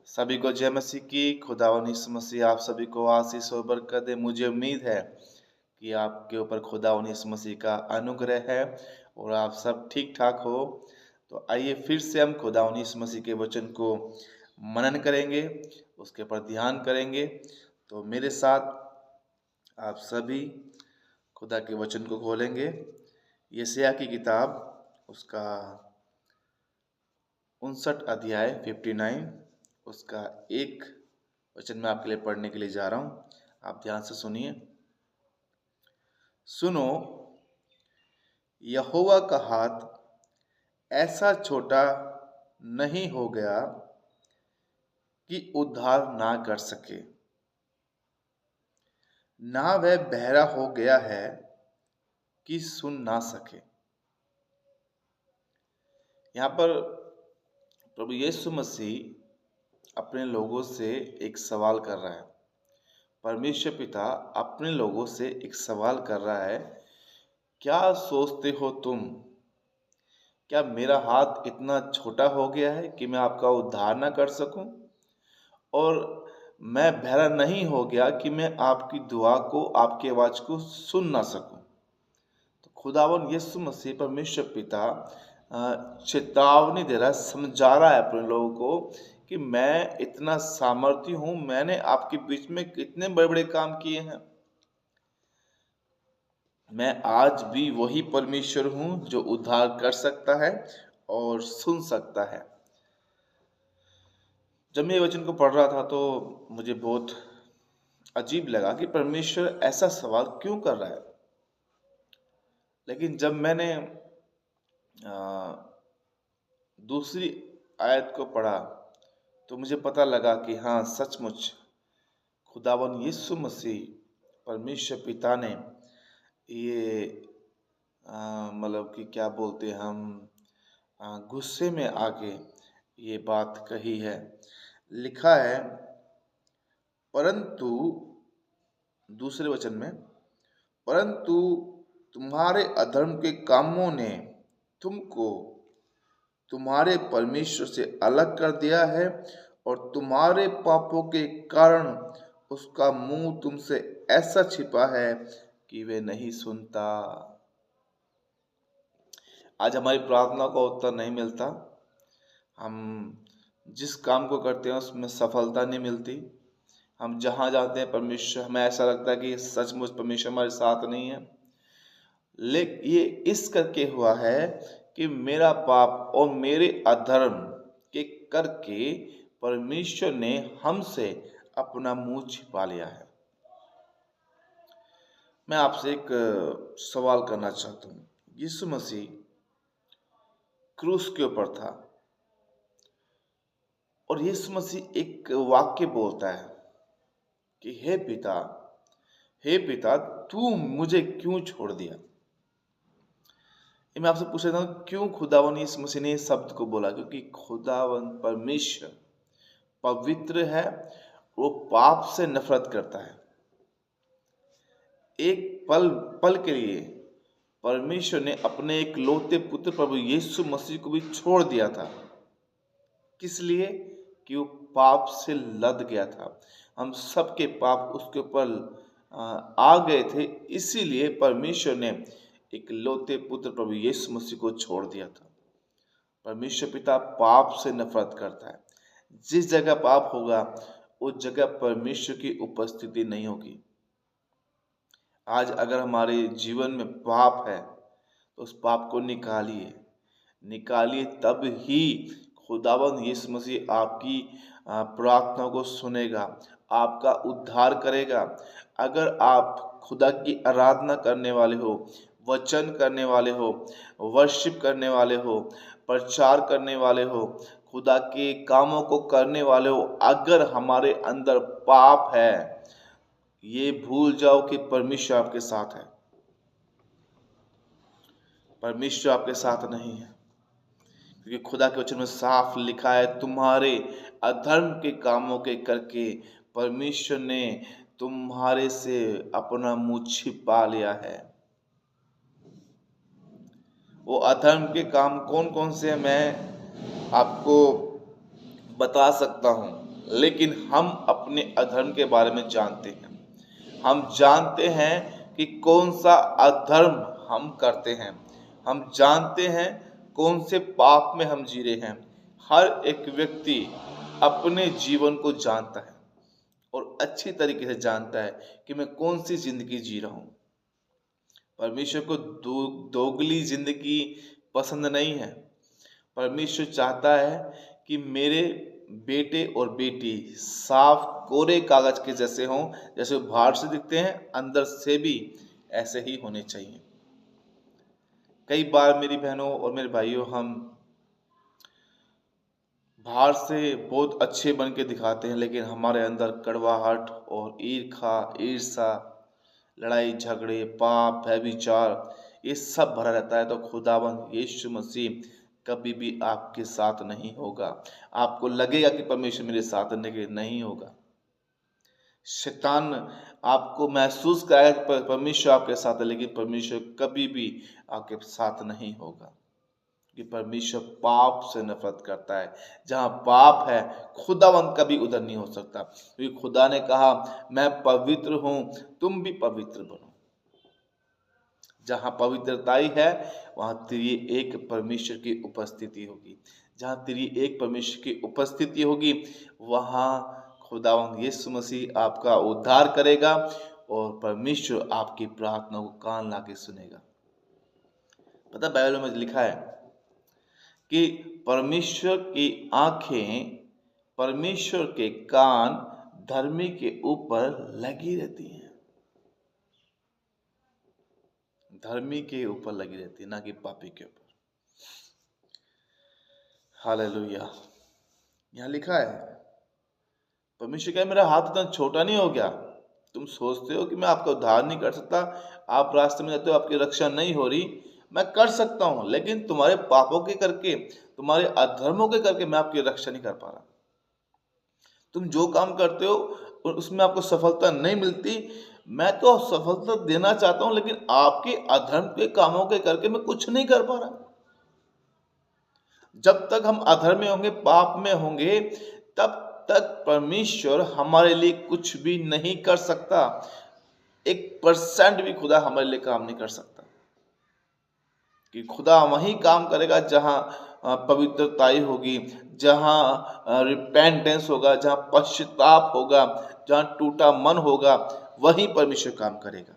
सभी को जय मसीह की। खुदावन यीशु मसीह आप सभी को आशीष और बरकत दे। मुझे उम्मीद है कि आपके ऊपर खुदावन यीशु मसीह का अनुग्रह है और आप सब ठीक ठाक हो। तो आइए फिर से हम खुदावन यीशु मसीह के वचन को मनन करेंगे, उसके ऊपर ध्यान करेंगे। तो मेरे साथ आप सभी खुदा के वचन को खोलेंगे। यशायाह की किताब उसका 59 अध्याय 59 उसका एक वचन मैं आपके लिए पढ़ने के लिए जा रहा हूँ। आप ध्यान से सुनिए। सुनो, यहोवा का हाथ ऐसा छोटा नहीं हो गया कि उद्धार ना कर सके, ना वह बहरा हो गया है कि सुन ना सके। यहाँ पर प्रभु यीशु मसीह अपने लोगों से एक सवाल कर रहा है। परमेश्वर पिता अपने लोगों से एक सवाल कर रहा है, क्या सोचते हो तुम? क्या मेरा हाथ इतना छोटा हो गया है कि मैं आपका उद्धार ना कर सकूं? और मैं बहरा नहीं हो गया कि मैं आपकी दुआ को, आपकी आवाज़ को सुन ना सकूं? तो खुदावन यीशु मसीह परमेश्वर पिता चेतावनी दे रहा है, समझा रहा है अपने लोगों को कि मैं इतना सामर्थी हूँ, मैंने आपके बीच में कितने बड़े बड़े काम किए हैं। मैं आज भी वही परमेश्वर हूँ जो उद्धार कर सकता है और सुन सकता है। जब मैं ये वचन को पढ़ रहा था तो मुझे बहुत अजीब लगा कि परमेश्वर ऐसा सवाल क्यों कर रहा है। लेकिन जब मैंने दूसरी आयत को पढ़ा तो मुझे पता लगा कि हाँ, सचमुच खुदावन यीशु मसीह परमेश्वर पिता ने ये मतलब कि क्या बोलते हैं हम, गुस्से में आके ये बात कही है। लिखा है, परंतु दूसरे वचन में, परंतु तुम्हारे अधर्म के कामों ने तुमको तुम्हारे परमेश्वर से अलग कर दिया है और तुम्हारे पापों के कारण उसका मुंह तुमसे ऐसा छिपा है कि वे नहीं सुनता। आज हमारी प्रार्थना का उत्तर नहीं मिलता, हम जिस काम को करते हैं उसमें सफलता नहीं मिलती। हम जहाँ जाते हैं परमेश्वर, हमें ऐसा लगता है कि सचमुच परमेश्वर हमारे साथ नहीं है। लेकिन ये इस करके हुआ है कि मेरा पाप और मेरे अधर्म के करके परमेश्वर ने हमसे अपना मुंह छिपा लिया है। मैं आपसे एक सवाल करना चाहता हूँ। यीशु मसीह क्रूस के ऊपर था और यीशु मसीह एक वाक्य बोलता है कि हे पिता, तू मुझे क्यों छोड़ दिया? मैं आपसे पूछ रहा हूँ, क्यों खुदावन यीशु मसीह ने इस शब्द को बोला? क्योंकि खुदावन परमेश्वर पवित्र है, वो पाप से नफरत करता है। एक पल पल के लिए परमेश्वर ने अपने एक लौते पुत्र प्रभु यीशु मसीह को भी छोड़ दिया था। किस लिए? कि वो पाप से लद गया था। हम सबके पाप उसके ऊपर आ गए थे, इसीलिए परमेश्वर ने एक लौते पुत्र प्रभु यीशु मसीह को छोड़ दिया था। परमेश्वर पिता पाप से नफरत करता है। जिस जगह पाप होगा उस जगह परमेश्वर की उपस्थिति नहीं होगी। आज अगर हमारे जीवन में पाप है तो उस पाप को निकालिए, तब ही खुदावंद यीशु मसीह आपकी प्रार्थना को सुनेगा, आपका उद्धार करेगा। अगर आप खुदा की आराधना करने वाले हो, वचन करने वाले हो, वर्शिप करने वाले हो, प्रचार करने वाले हो, खुदा के कामों को करने वाले हो, अगर हमारे अंदर पाप है, ये भूल जाओ कि परमेश्वर आपके साथ है। परमेश्वर आपके साथ नहीं है, क्योंकि खुदा के वचन में साफ लिखा है, तुम्हारे अधर्म के कामों के करके परमेश्वर ने तुम्हारे से अपना मुंह छिपा लिया है। वो अधर्म के काम कौन कौन से हैं मैं आपको बता सकता हूँ। लेकिन हम अपने अधर्म के बारे में जानते हैं। हम जानते हैं कि कौन सा अधर्म हम करते हैं। हम जानते हैं कौन से पाप में हम जी रहे हैं। हर एक व्यक्ति अपने जीवन को जानता है और अच्छी तरीके से जानता है कि मैं कौन सी जिंदगी जी रहा हूँ। परमेश्वर को दोगली जिंदगी पसंद नहीं है। परमेश्वर चाहता है कि मेरे बेटे और बेटी साफ कोरे कागज के जैसे हों, जैसे वो बाहर से दिखते हैं अंदर से भी ऐसे ही होने चाहिए। कई बार मेरी बहनों और मेरे भाइयों, हम बाहर से बहुत अच्छे बन के दिखाते हैं, लेकिन हमारे अंदर कड़वाहट और ईर्षा, लड़ाई झगड़े, पाप, व्यभिचार, ये सब भरा रहता है। तो खुदावंद यीशु मसीह कभी भी आपके साथ नहीं होगा। आपको लगेगा कि परमेश्वर मेरे साथ नहीं होगा। शैतान आपको महसूस कराएगा कि परमेश्वर आपके साथ है, लेकिन परमेश्वर कभी भी आपके साथ नहीं होगा। कि परमेश्वर पाप से नफरत करता है। जहाँ पाप है, खुदावंत कभी उधर नहीं हो सकता, क्योंकि खुदा ने कहा मैं पवित्र हूं, तुम भी पवित्र बनो। जहाँ पवित्रताई है वहाँ तेरी एक परमेश्वर की उपस्थिति होगी। जहाँ तेरी एक परमेश्वर की उपस्थिति होगी वहाँ खुदावंत यीशु मसीह आपका उद्धार करेगा और परमेश्वर आपकी प्रार्थना को कान लाके सुनेगा। पता बाइबल में लिखा है कि परमेश्वर की आंखें, परमेश्वर के कान धर्मी के ऊपर लगी रहती हैं। धर्मी के ऊपर लगी रहती है, ना कि पापी के ऊपर। हालेलुया। यहाँ लिखा है परमेश्वर कहे मेरा हाथ इतना छोटा नहीं हो गया। तुम सोचते हो कि मैं आपका उद्धार नहीं कर सकता, आप रास्ते में जाते हो, आपकी रक्षा नहीं हो रही। मैं कर सकता हूं, लेकिन तुम्हारे पापों के करके, तुम्हारे अधर्मों के करके मैं आपकी रक्षा नहीं कर पा रहा। तुम जो काम करते हो उसमें आपको सफलता नहीं मिलती। मैं तो सफलता देना चाहता हूं, लेकिन आपके अधर्म के कामों के करके मैं कुछ नहीं कर पा रहा। जब तक हम अधर्म में होंगे, पाप में होंगे, तब तक परमेश्वर हमारे लिए कुछ भी नहीं कर सकता। 1% भी खुदा हमारे लिए काम नहीं कर सकता। कि खुदा वहीं काम करेगा जहां पवित्रताई होगी, जहां रिपेंटेंस होगा, जहां पश्चाताप होगा, जहां टूटा मन होगा, वहीं परमेश्वर काम करेगा।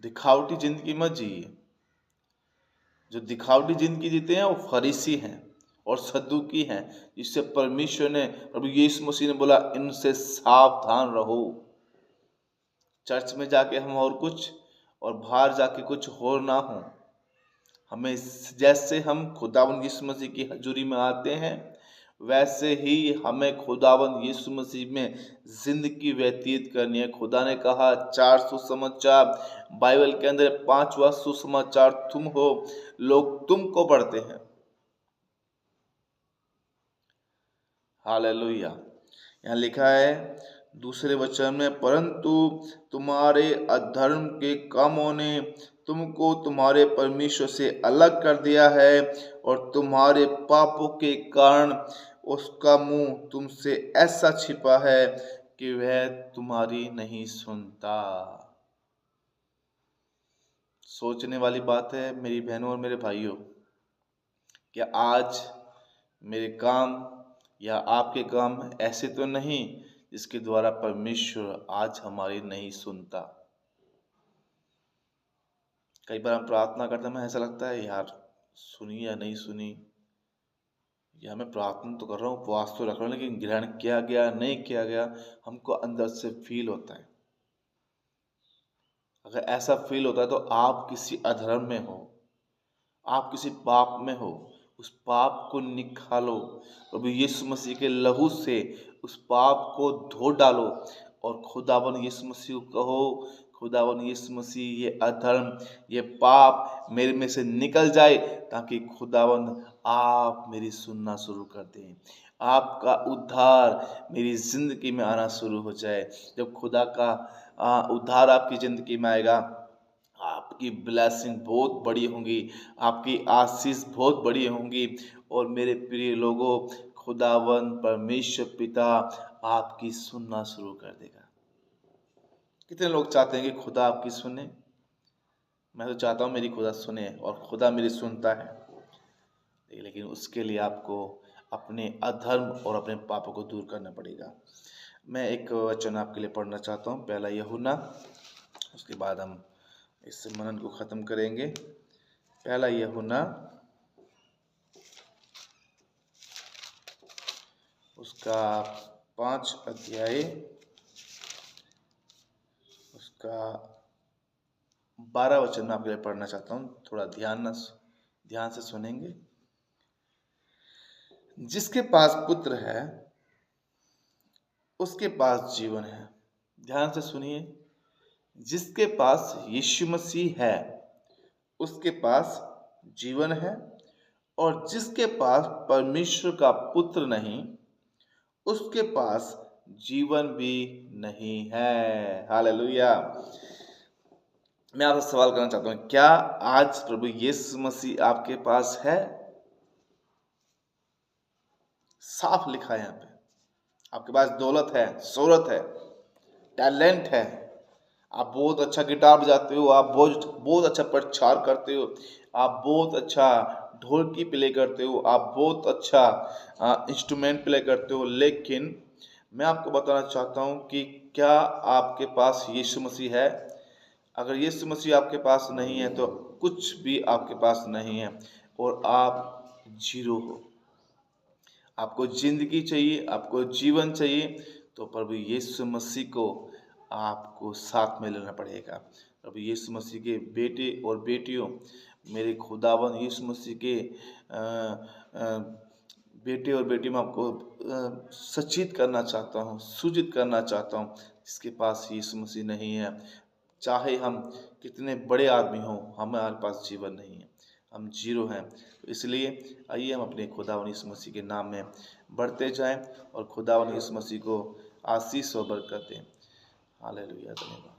दिखावटी जिंदगी मत जिए। जो दिखावटी जिंदगी जीते हैं वो फरीसी हैं और सद्दुकी हैं, जिससे परमेश्वर ने, प्रभु यीशु मसीह ने बोला इनसे सावधान रहो। चर्च में जाके हम और कुछ और बाहर जाके कुछ और ना हो। हमें जैसे हम खुदावंद यीशु मसीह की हजूरी में आते हैं, वैसे ही हमें खुदावंद यीशु मसीह में जिंदगी व्यतीत करनी है। खुदा ने कहा 4 सुसमाचार बाइबल के अंदर, 5वां सुसमाचार तुम हो, लोग तुमको पढ़ते हैं। हालेलुया। यहाँ लिखा है दूसरे वचन में, परंतु तुम्हारे अधर्म के कामों ने तुमको तुम्हारे परमेश्वर से अलग कर दिया है और तुम्हारे पापों के कारण उसका मुंह तुमसे ऐसा छिपा है कि वह तुम्हारी नहीं सुनता। सोचने वाली बात है मेरी बहनों और मेरे भाइयों, क्या आज मेरे काम या आपके काम ऐसे तो नहीं जिसके द्वारा परमेश्वर आज हमारी नहीं सुनता। कई बार हम प्रार्थना करते हैं, हमें ऐसा लगता है यार सुनी या नहीं सुनी, या मैं प्रार्थना तो कर रहा हूँ, उपवास तो रख रहा हूँ, लेकिन ग्रहण किया गया नहीं किया गया, हमको अंदर से फील होता है। अगर ऐसा फील होता है तो आप किसी अधर्म में हो, आप किसी पाप में हो। उस पाप को निकालो, प्रभु यीशु मसीह के लहू से उस पाप को धो डालो और खुदावन यीशु मसीह को कहो, खुदावन यीशु मसीह ये अधर्म, ये पाप मेरे में से निकल जाए, ताकि खुदावन आप मेरी सुनना शुरू कर दें, आपका उद्धार मेरी जिंदगी में आना शुरू हो जाए। जब खुदा का उद्धार आपकी जिंदगी में आएगा, आप आपकी ब्लेसिंग बहुत बड़ी होंगी, आपकी आशीष बहुत बड़ी होंगी। और मेरे प्रिय लोगों, खुदावन परमेश्वर पिता आपकी सुनना शुरू कर देगा। कितने लोग चाहते हैं कि खुदा आपकी सुने? मैं तो चाहता हूँ मेरी खुदा सुने, और खुदा मेरी सुनता है। लेकिन उसके लिए आपको अपने अधर्म और अपने पापों को दूर करना पड़ेगा। मैं एक वचन आपके लिए पढ़ना चाहता हूँ, पहला यूहन्ना, उसके बाद हम इस मनन को ख़त्म करेंगे। पहला यूहन्ना उसका 5 अध्याय उसका 12 वचन मैं आपके लिए पढ़ना चाहता हूँ। थोड़ा ध्यान से सुनेंगे। जिसके पास पुत्र है उसके पास जीवन है। ध्यान से सुनिए। जिसके पास यीशु मसीह है उसके पास जीवन है, और जिसके पास परमेश्वर का पुत्र नहीं उसके पास जीवन भी नहीं है। हालेलुया। मैं आपसे सवाल करना चाहता हूँ, क्या आज प्रभु यीशु मसीह आपके पास है? साफ लिखा है यहाँ पे। आपके पास दौलत है, शोहरत है, टैलेंट है, आप बहुत अच्छा गिटार बजाते हो, आप बहुत अच्छा प्रचार करते हो, आप बहुत अच्छा ढोलकी प्ले करते हो, आप बहुत अच्छा इंस्ट्रूमेंट प्ले करते हो। लेकिन मैं आपको बताना चाहता हूँ कि क्या आपके पास यीशु मसीह है? अगर यीशु मसीह आपके पास नहीं है तो कुछ भी आपके पास नहीं है, और आप जीरो हो। आपको जिंदगी चाहिए, आपको जीवन चाहिए, तो प्रभु यीशु मसीह को आपको साथ में लेना पड़ेगा। प्रभु यीशु मसीह के बेटे और बेटियों, मेरे खुदावन यीशु मसीह के बेटे और बेटी में आपको सचेत करना चाहता हूँ, सूचित करना चाहता हूँ। जिसके पास यीशु मसीह नहीं है, चाहे हम कितने बड़े आदमी हों, हमारे पास जीवन नहीं है, हम जीरो हैं। तो इसलिए आइए हम अपने खुदावन यीशु मसीह के नाम में बढ़ते जाएं और खुदावन यीशु मसीह को आशीष और बरकत दें। हालेलुया। धन्यवाद।